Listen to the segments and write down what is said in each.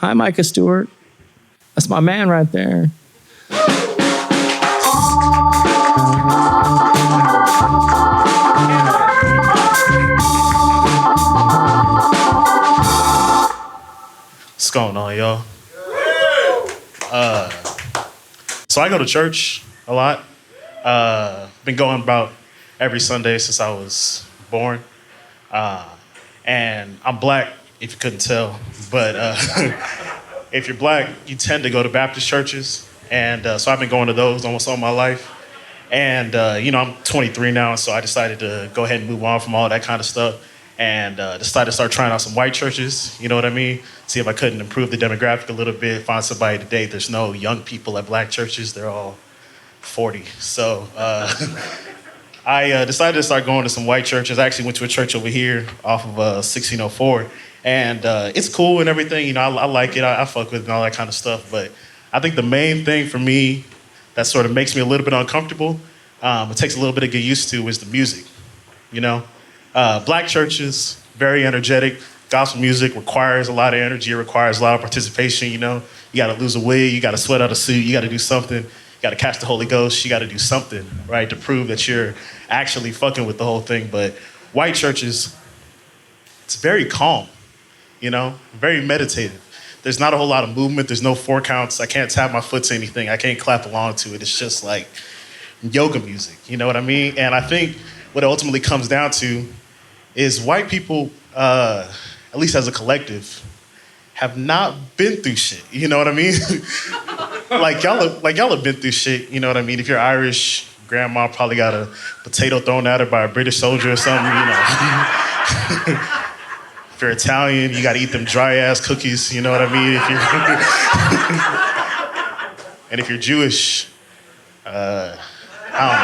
Hi, Micah Stewart. That's my man right there. What's going on, y'all? So I go to church a lot. Been going about every Sunday since I was born. And I'm black, if you couldn't tell. But if you're black, you tend to go to Baptist churches. And so I've been going to those almost all my life. And, I'm 23 now, so I decided to go ahead and move on from all that kind of stuff. And decided to start trying out some white churches, you know what I mean? See if I couldn't improve the demographic a little bit, find somebody to date. There's no young people at black churches. They're all 40. So I decided to start going to some white churches. I actually went to a church over here off of 1604. And it's cool and everything. I like it. I fuck with it and all that kind of stuff. But I think the main thing for me that sort of makes me a little bit uncomfortable, it takes a little bit of get used to, is the music, Black churches, very energetic. Gospel music requires a lot of energy. It requires a lot of participation, You got to lose a wig. You got to sweat out a suit. You got to do something. You got to catch the Holy Ghost. You got to do something, right, to prove that you're actually fucking with the whole thing. But white churches, it's very calm, very meditative. There's not a whole lot of movement. There's no four counts. I can't tap my foot to anything. I can't clap along to it. It's just like yoga music, you know what I mean? And I think what it ultimately comes down to is white people, at least as a collective, have not been through shit. You know what I mean? like y'all have been through shit. You know what I mean? If you're Irish, grandma probably got a potato thrown at her by a British soldier or something. If you're Italian, you got to eat them dry ass cookies. You know what I mean? And if you're Jewish, I don't know.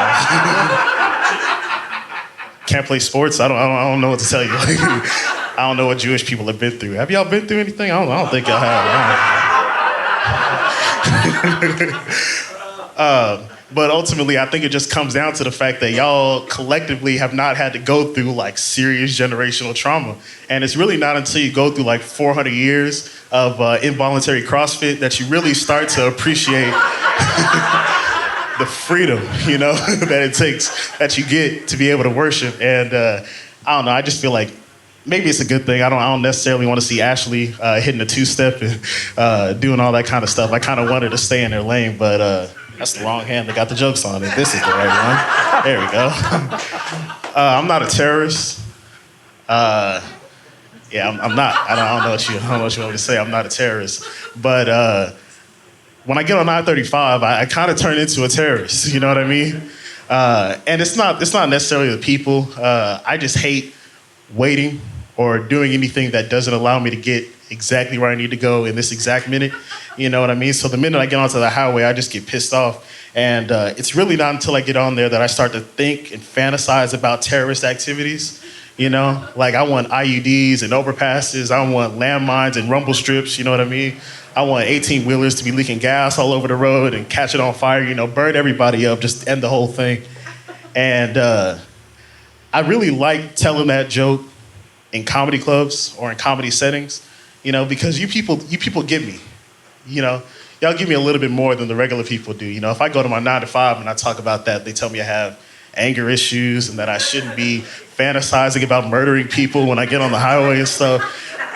Can't play sports. I don't know what to tell you. I don't know what Jewish people have been through. Have y'all been through anything? I don't think y'all have. But ultimately, I think it just comes down to the fact that y'all collectively have not had to go through like serious generational trauma. And it's really not until you go through like 400 years of involuntary CrossFit that you really start to appreciate the freedom, that it takes, that you get to be able to worship. And I don't know, I just feel like maybe it's a good thing. I don't necessarily want to see Ashley hitting a two-step and doing all that kind of stuff. I kind of wanted to stay in their lane, but that's the wrong hand that got the jokes on it. This is the right one. There we go. I'm not a terrorist. I'm not. I don't know what you want me to say. I'm not a terrorist. But when I get on I-35, I kind of turn into a terrorist. You know what I mean? And it's not necessarily the people. I just hate waiting or doing anything that doesn't allow me to get exactly where I need to go in this exact minute. You know what I mean? So the minute I get onto the highway, I just get pissed off. And it's really not until I get on there that I start to think and fantasize about terrorist activities. Like I want IUDs and overpasses. I want landmines and rumble strips. You know what I mean? I want 18-wheelers to be leaking gas all over the road and catch it on fire, burn everybody up, just end the whole thing. And I really like telling that joke in comedy clubs or in comedy settings, because you people get me. Y'all give me a little bit more than the regular people do. If I go to my 9 to 5 and I talk about that, they tell me I have anger issues and that I shouldn't be fantasizing about murdering people when I get on the highway and stuff.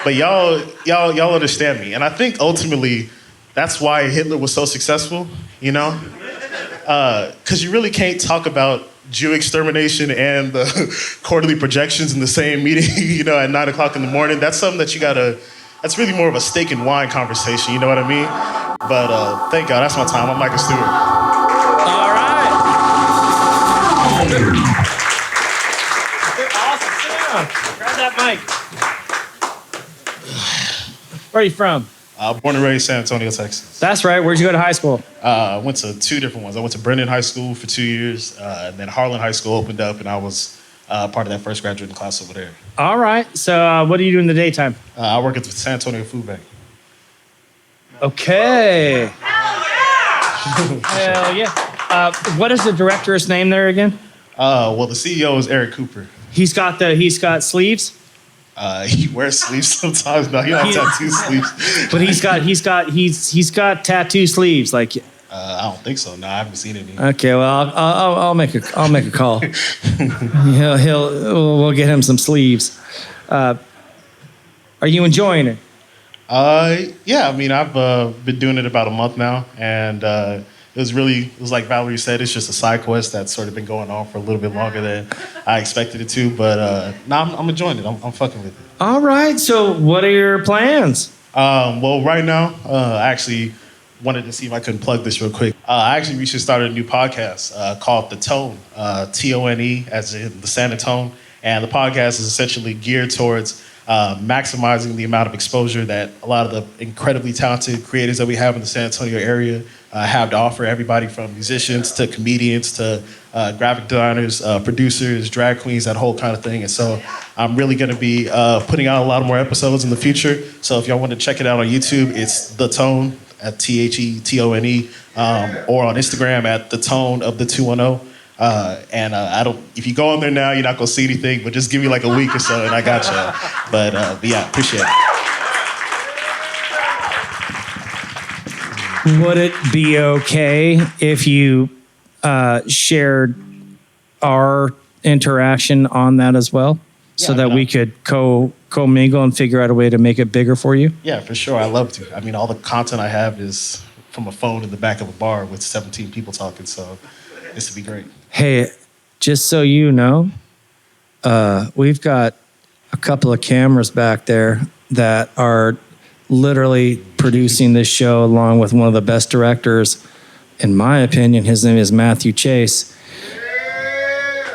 But y'all understand me. And I think ultimately that's why Hitler was so successful, Because you really can't talk about Jew extermination and the quarterly projections in the same meeting, at 9 o'clock in the morning. That's something that that's really more of a steak and wine conversation, you know what I mean? But thank God, that's my time. I'm Micah Stewart. All right. Awesome. Sit down. Grab that mic. Where are you from? Born and raised San Antonio, Texas. That's right. Where'd you go to high school? I went to two different ones. I went to Brennan High School for 2 years, and then Harlan High School opened up, and I was part of that first graduating class over there. All right. So what do you do in the daytime? I work at the San Antonio Food Bank. Okay. Hell yeah. What is the director's name there again? Well, the CEO is Eric Cooper. He's got sleeves? He wears sleeves sometimes. No, he don't have tattoo sleeves. But he's got tattoo sleeves. Like, I don't think so. No, I haven't seen any. okay, well, I'll make a call. We'll get him some sleeves. Are you enjoying it? Yeah. I mean, I've been doing it about a month now, and it was like Valerie said, it's just a side quest that's sort of been going on for a little bit longer than I expected it to. But no, I'm enjoying it. I'm fucking with it. All right. So, what are your plans? Well, right now, I actually wanted to see if I couldn't plug this real quick. I actually recently started a new podcast called The Tone, Tone, as in the San Antone. And the podcast is essentially geared towards maximizing the amount of exposure that a lot of the incredibly talented creators that we have in the San Antonio area have to offer. Everybody from musicians to comedians to graphic designers, producers, drag queens, that whole kind of thing. And so I'm really going to be putting out a lot more episodes in the future. So if y'all want to check it out on YouTube, it's The Tone at THETONE, or on Instagram at The Tone of the 210. And I don't. If you go on there now, you're not gonna see anything. But just give me like a week or so, and I got you. But yeah, appreciate it. Would it be okay if you shared our interaction on that as well, so that we could co-mingle and figure out a way to make it bigger for you? Yeah, for sure. I love to. I mean, all the content I have is from a phone in the back of a bar with 17 people talking. So this would be great. Hey, just so you know, we've got a couple of cameras back there that are literally producing this show along with one of the best directors. In my opinion, his name is Matthew Chase.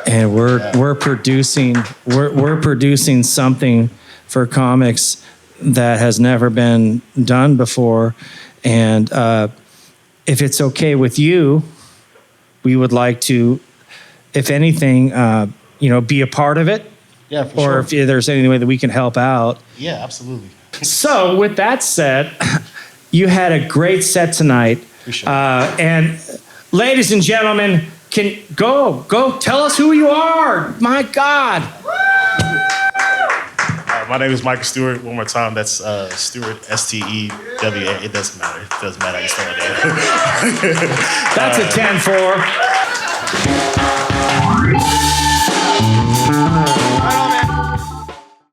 And we're producing something for comics that has never been done before. And if it's okay with you, we would like to, if anything, be a part of it. Yeah, for or sure. if there's any way that we can help out. Yeah, absolutely. So with that said, you had a great set tonight. Appreciate And ladies and gentlemen, can go tell us who you are. My God. My name is Micah Stewart. One more time, that's Stewart, Stewart. It doesn't matter. It doesn't matter. I just throw it in. That's a 10-4.